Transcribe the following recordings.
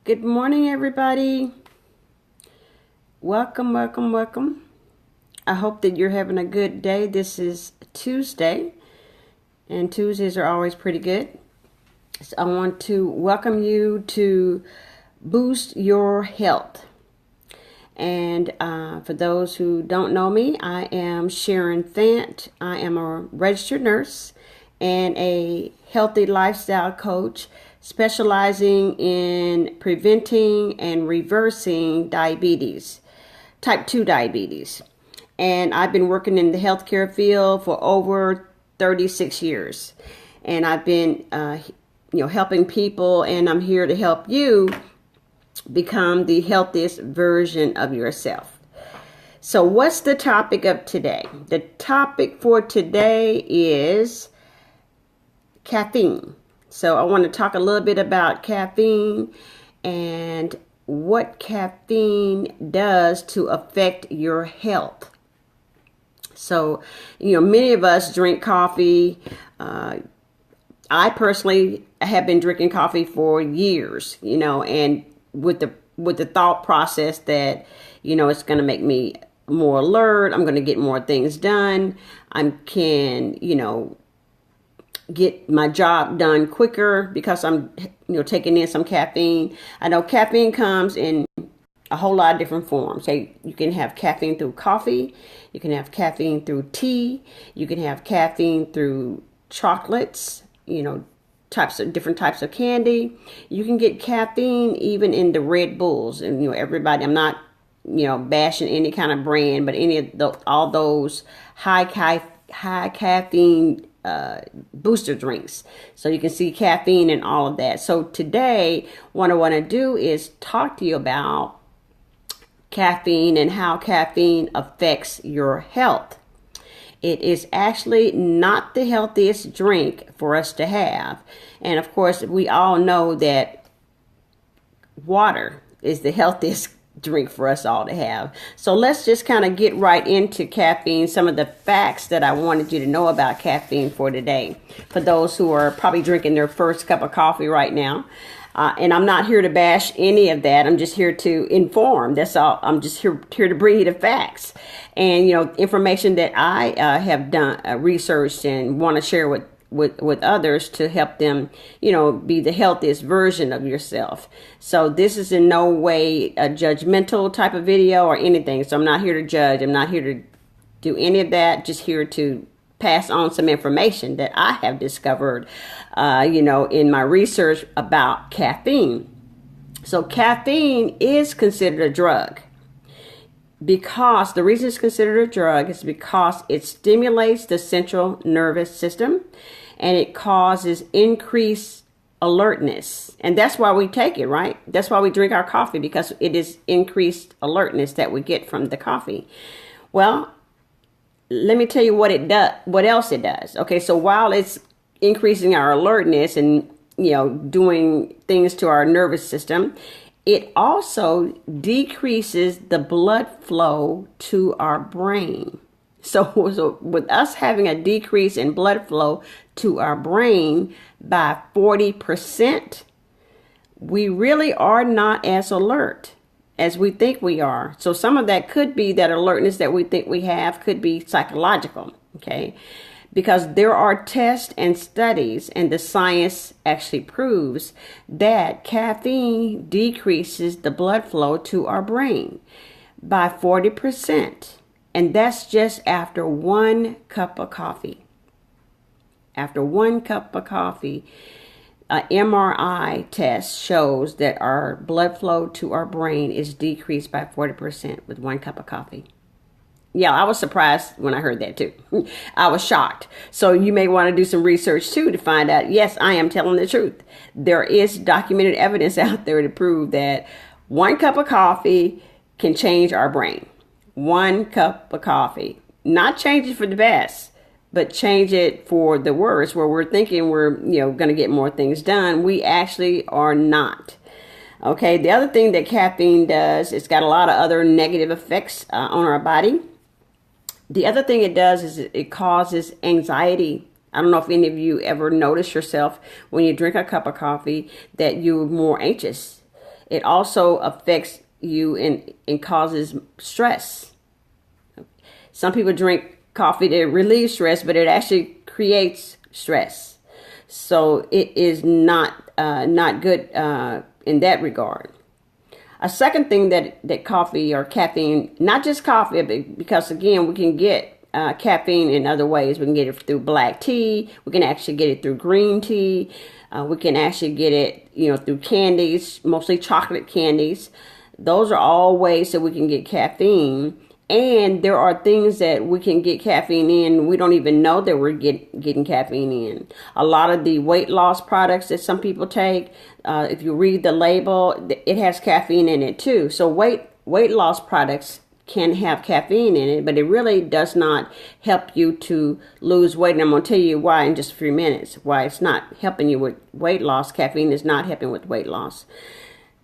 Good morning, everybody. Welcome, welcome, welcome. I hope that you're having a good day. This is Tuesday, and Tuesdays are always pretty good. So I want to welcome you to Boost Your Health. And for those who don't know me, I am Sharon Fant. I am a registered nurse and a healthy lifestyle coach specializing in preventing and reversing diabetes, type 2 diabetes. And I've been working in the healthcare field for over 36 years. And I've been helping people, and I'm here to help you become the healthiest version of yourself. So what's the topic of today? The topic for today is caffeine. So I want to talk a little bit about caffeine and what caffeine does to affect your health. So, many of us drink coffee. I personally have been drinking coffee for years, and with the thought process that, it's going to make me more alert. I'm going to get more things done. I can, get my job done quicker because I'm, taking in some caffeine. I know caffeine comes in a whole lot of different forms. Hey, you can have caffeine through coffee. You can have caffeine through tea. You can have caffeine through chocolates, different types of candy. You can get caffeine even in the Red Bulls. And, everybody, I'm not, bashing any kind of brand, but all those high caffeine booster drinks. So you can see caffeine and all of that. So today, what I want to do is talk to you about caffeine and how caffeine affects your health. It is actually not the healthiest drink for us to have. And of course, we all know that water is the healthiest drink for us all to have. So let's just kind of get right into caffeine, some of the facts that I wanted you to know about caffeine for today. For those who are probably drinking their first cup of coffee right now. And I'm not here to bash any of that. I'm just here to inform. That's all. I'm just here to bring you the facts and, information that I have done, researched and want to share with others to help them, be the healthiest version of yourself. So this is in no way a judgmental type of video or anything. So I'm not here to judge. I'm not here to do any of that. Just here to pass on some information that I have discovered, in my research about caffeine. So caffeine is considered a drug because the reason it's considered a drug is because it stimulates the central nervous system and it causes increased alertness. And that's why we take it, right? That's why we drink our coffee, because it is increased alertness that we get from the coffee. Well, let me tell you what it does, what else it does. Okay, so while it's increasing our alertness and, doing things to our nervous system, it also decreases the blood flow to our brain. So with us having a decrease in blood flow to our brain by 40%, we really are not as alert as we think we are. So some of that could be that alertness that we think we have could be psychological, okay? Because there are tests and studies, and the science actually proves that caffeine decreases the blood flow to our brain by 40%. And that's just after 1 cup of coffee. After 1 cup of coffee, an MRI test shows that our blood flow to our brain is decreased by 40% with 1 cup of coffee. Yeah, I was surprised when I heard that too. I was shocked. So you may want to do some research too to find out, yes, I am telling the truth. There is documented evidence out there to prove that 1 cup of coffee can change our brain. 1 cup of coffee. Not change it for the best, but change it for the worse, where we're thinking we're, going to get more things done. We actually are not. Okay, the other thing that caffeine does, it's got a lot of other negative effects on our body. The other thing it does is it causes anxiety. I don't know if any of you ever notice yourself when you drink a cup of coffee that you're more anxious. it also affects you and causes stress. Some people drink coffee to relieve stress, but it actually creates stress. So it is not good in that regard. A second thing that coffee or caffeine, not just coffee, because again, we can get caffeine in other ways. We can get it through black tea. We can actually get it through green tea. We can actually get it, through candies, mostly chocolate candies. Those are all ways that we can get caffeine. And there are things that we can get caffeine in. We don't even know that we're getting caffeine in. A lot of the weight loss products that some people take, if you read the label, it has caffeine in it too. So weight loss products can have caffeine in it, but it really does not help you to lose weight. And I'm going to tell you why in just a few minutes, why it's not helping you with weight loss. Caffeine is not helping with weight loss.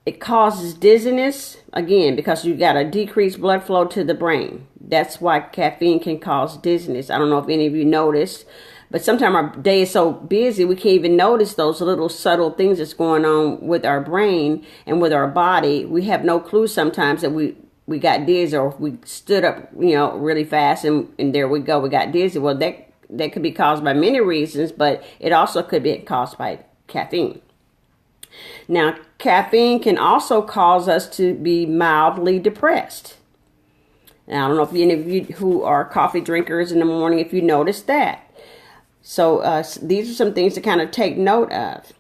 It causes dizziness, again, because you got a decreased blood flow to the brain. That's why caffeine can cause dizziness. I don't know if any of you noticed, but sometimes our day is so busy, we can't even notice those little subtle things that's going on with our brain and with our body. We have no clue sometimes that we got dizzy, or we stood up, really fast, and there we go, we got dizzy. Well, that could be caused by many reasons, but it also could be caused by caffeine. Now, caffeine can also cause us to be mildly depressed. Now, I don't know if any of you who are coffee drinkers in the morning, if you noticed that. So these are some things to kind of take note of.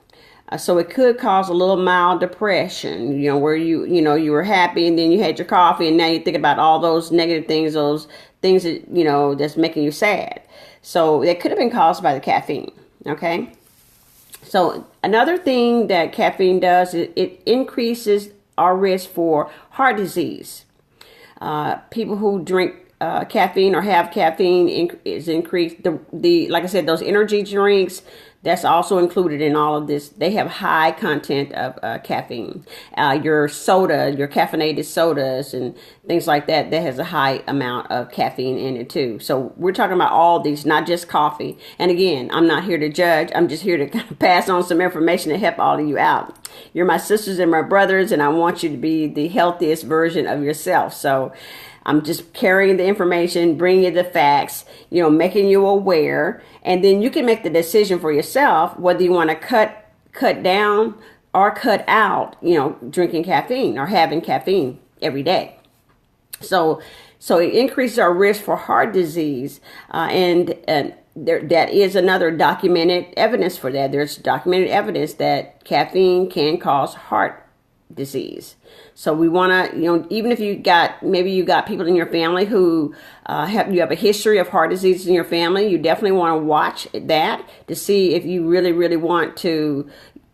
So it could cause a little mild depression, where you were happy and then you had your coffee and now you think about all those negative things, those things that, that's making you sad. So it could have been caused by the caffeine. Okay. So another thing that caffeine does is it increases our risk for heart disease. People who drink caffeine or have caffeine is increased. The like I said, those energy drinks, that's also included in all of this. They have high content of caffeine. Your soda, your caffeinated sodas and things like that has a high amount of caffeine in it too. So we're talking about all these, not just coffee. And again, I'm not here to judge. I'm just here to kind of pass on some information to help all of you out. You're my sisters and my brothers, and I want you to be the healthiest version of yourself. So I'm just carrying the information, bringing you the facts, making you aware, and then you can make the decision for yourself whether you want to cut down or cut out, drinking caffeine or having caffeine every day. So it increases our risk for heart disease, and that is another documented evidence for that. There's documented evidence that caffeine can cause heart disease. So we want to, even if you got people in your family who you have a history of heart disease in your family, you definitely want to watch that to see if you really, really want to,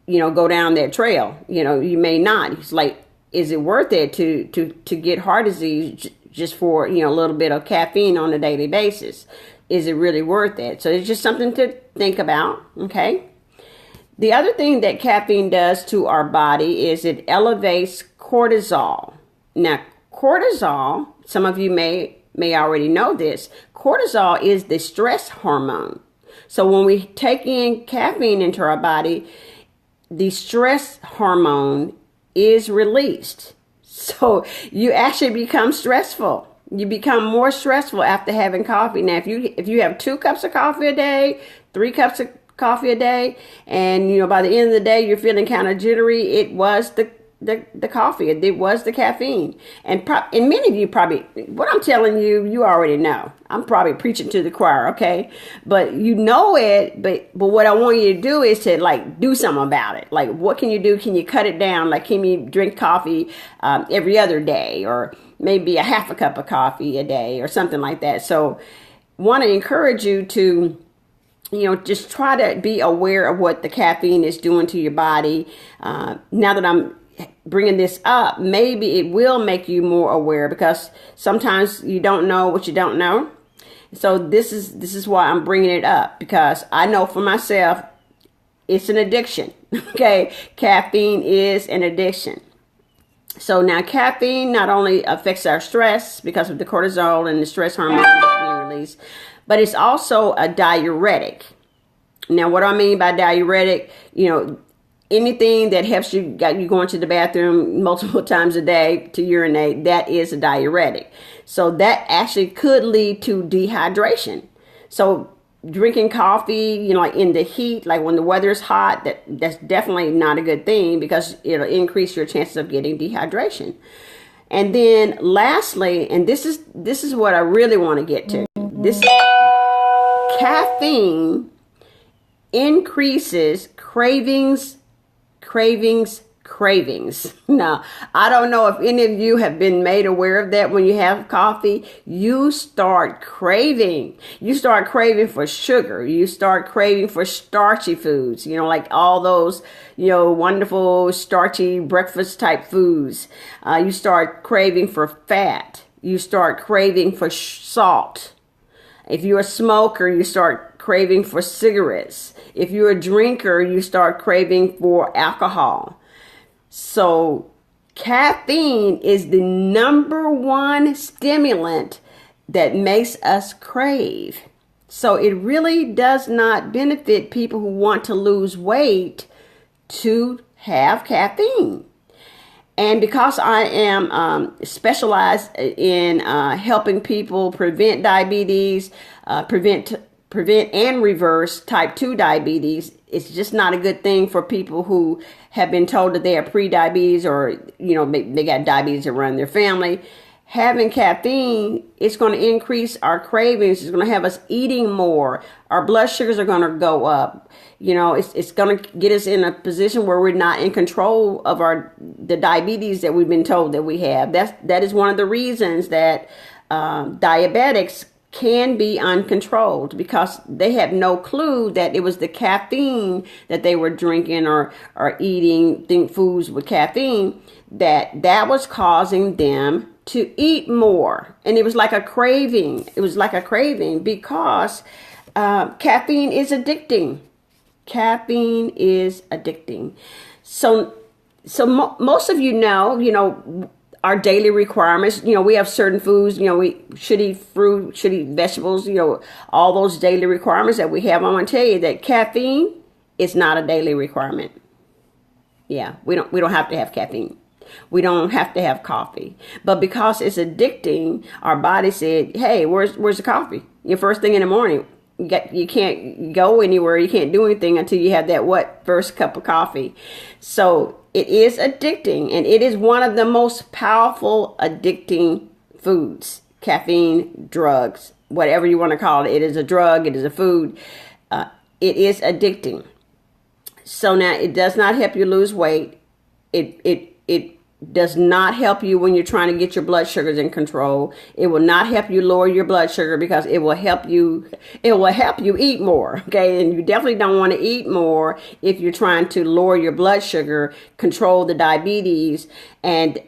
go down that trail. You may not. It's like, is it worth it to get heart disease just for, a little bit of caffeine on a daily basis? Is it really worth it? So it's just something to think about. Okay. The other thing that caffeine does to our body is it elevates cortisol. Now, cortisol, some of you may already know this. Cortisol is the stress hormone. So when we take in caffeine into our body, the stress hormone is released. So you actually become stressful. You become more stressful after having coffee. Now, if you have 2 cups of coffee a day, 3 cups of coffee a day, and by the end of the day you're feeling kind of jittery, it was the coffee, it was the caffeine. And many of you probably, what I'm telling you, you already know. I'm probably preaching to the choir, okay? But you know it, but what I want you to do is to do something about it. Like, what can you do? Can you cut it down? Like, can you drink coffee every other day, or maybe a half a cup of coffee a day or something like that? So want to encourage you to just try to be aware of what the caffeine is doing to your body. Now that I'm bringing this up, maybe it will make you more aware, because sometimes you don't know what you don't know. So this is why I'm bringing it up, because I know for myself, it's an addiction. Okay, caffeine is an addiction. So now caffeine not only affects our stress because of the cortisol and the stress hormone being released, but it's also a diuretic. Now, what do I mean by diuretic? anything that helps you, got you going to the bathroom multiple times a day to urinate, that is a diuretic. So that actually could lead to dehydration. So drinking coffee, like in the heat, like when the weather is hot, that's definitely not a good thing, because it'll increase your chances of getting dehydration. And then lastly, and this is what I really want to get to. This caffeine increases cravings. Now, I don't know if any of you have been made aware of that. When you have coffee, you start craving. You start craving for sugar. You start craving for starchy foods, like all those, wonderful starchy breakfast type foods. You start craving for fat. You start craving for salt. If you're a smoker, you start craving for cigarettes. If you're a drinker, you start craving for alcohol. So caffeine is the number one stimulant that makes us crave. So it really does not benefit people who want to lose weight to have caffeine. And because I am specialized in helping people prevent diabetes, prevent and reverse type 2 diabetes, it's just not a good thing for people who have been told that they are pre-diabetes, or, they got diabetes around their family. Having caffeine, it's going to increase our cravings. It's going to have us eating more. Our blood sugars are going to go up. It's going to get us in a position where we're not in control of the diabetes that we've been told that we have. That is one of the reasons that diabetics can be uncontrolled, because they have no clue that it was the caffeine that they were drinking or eating foods with caffeine that was causing them to eat more. And it was like a craving. Because caffeine is addicting. Caffeine is addicting. So most of our daily requirements, we have certain foods, we should eat fruit, should eat vegetables, all those daily requirements that we have. I want to tell you that caffeine is not a daily requirement. Yeah, we don't have to have caffeine. We don't have to have coffee. But because it's addicting, our body said, hey, where's the coffee? Your first thing in the morning. You can't go anywhere. You can't do anything until you have that first cup of coffee. So it is addicting, and it is one of the most powerful addicting foods. Caffeine, drugs, whatever you want to call it. It is a drug. It is a food. It is addicting. So now it does not help you lose weight. It does not help you when you're trying to get your blood sugars in control. It will not help you lower your blood sugar, because it will help you eat more. Okay. And you definitely don't want to eat more if you're trying to lower your blood sugar, control the diabetes, and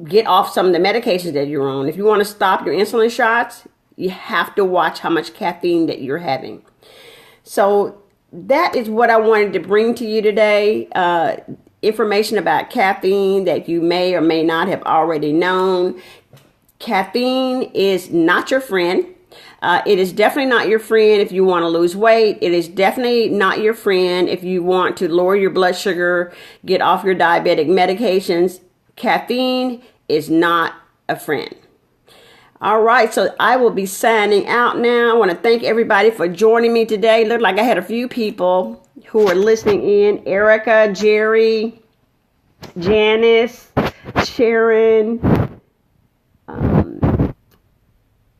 get off some of the medications that you're on. If you want to stop your insulin shots, you have to watch how much caffeine that you're having. So that is what I wanted to bring to you today. Information about caffeine that you may or may not have already known. Caffeine is not your friend. It is definitely not your friend if you want to lose weight. It is definitely not your friend if you want to lower your blood sugar, get off your diabetic medications. Caffeine is not a friend. All right, so I will be signing out now. I want to thank everybody for joining me today. Looked like I had a few people who are listening in. Erica, Jerry, Janice, Sharon,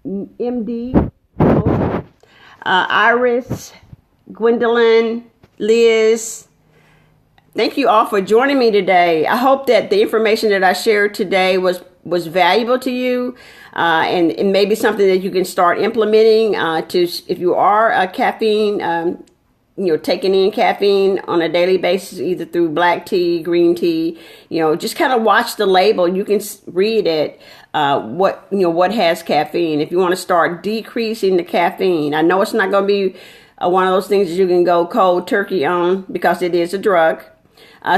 MD, Iris, Gwendolyn, Liz. Thank you all for joining me today. I hope that the information that I shared today was valuable to you, and maybe something that you can start implementing if you are a caffeine, taking in caffeine on a daily basis, either through black tea, green tea. Just kind of watch the label. You can read it. What has caffeine. If you want to start decreasing the caffeine, I know it's not going to be one of those things that you can go cold turkey on, because it is a drug.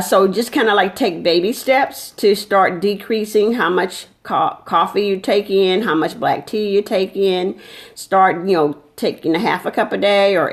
So just kind of like take baby steps to start decreasing how much coffee you take in, how much black tea you take in. Start, taking a half a cup a day, or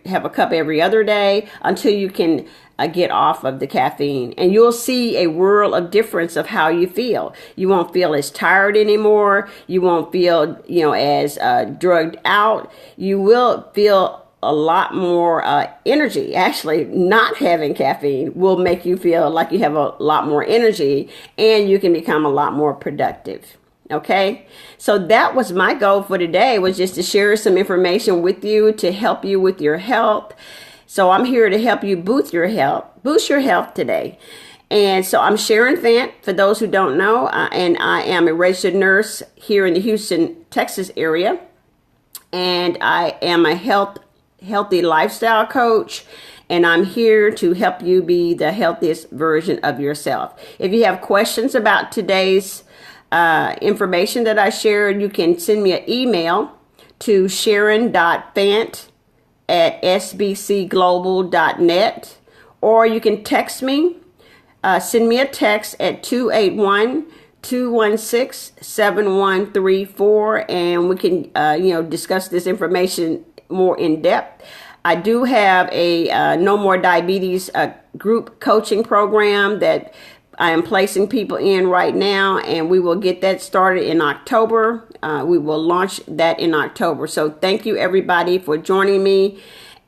have a cup every other day, until you can get off of the caffeine, and you'll see a world of difference of how you feel. You won't feel as tired anymore. You won't feel, as drugged out. You will feel a lot more energy. Actually, not having caffeine will make you feel like you have a lot more energy, and you can become a lot more productive. Okay, so that was my goal for today, was just to share some information with you to help you with your health. So I'm here to help you boost your health today. And so I'm Sharon Vant, for those who don't know, and I am a registered nurse here in the Houston, Texas area. And I am a healthy lifestyle coach, and I'm here to help you be the healthiest version of yourself. If you have questions about today's information that I shared, you can send me an email to sharon.fant@sbcglobal.net, or you can text me. Send me a text at 281-216-7134, and we can discuss this information more in depth. I do have a No More Diabetes group coaching program that I am placing people in right now, and we will get that started in October. We will launch that in October. So thank you, everybody, for joining me.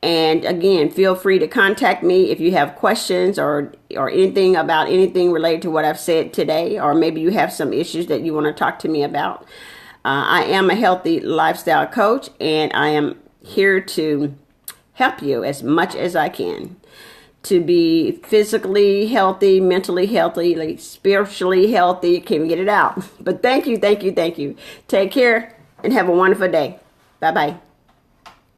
And again, feel free to contact me if you have questions or anything about anything related to what I've said today, or maybe you have some issues that you want to talk to me about. I am a healthy lifestyle coach, and I am here to help you as much as I can to be physically healthy, mentally healthy, like spiritually healthy. Can't get it out. But thank you. Take care and have a wonderful day. Bye-bye.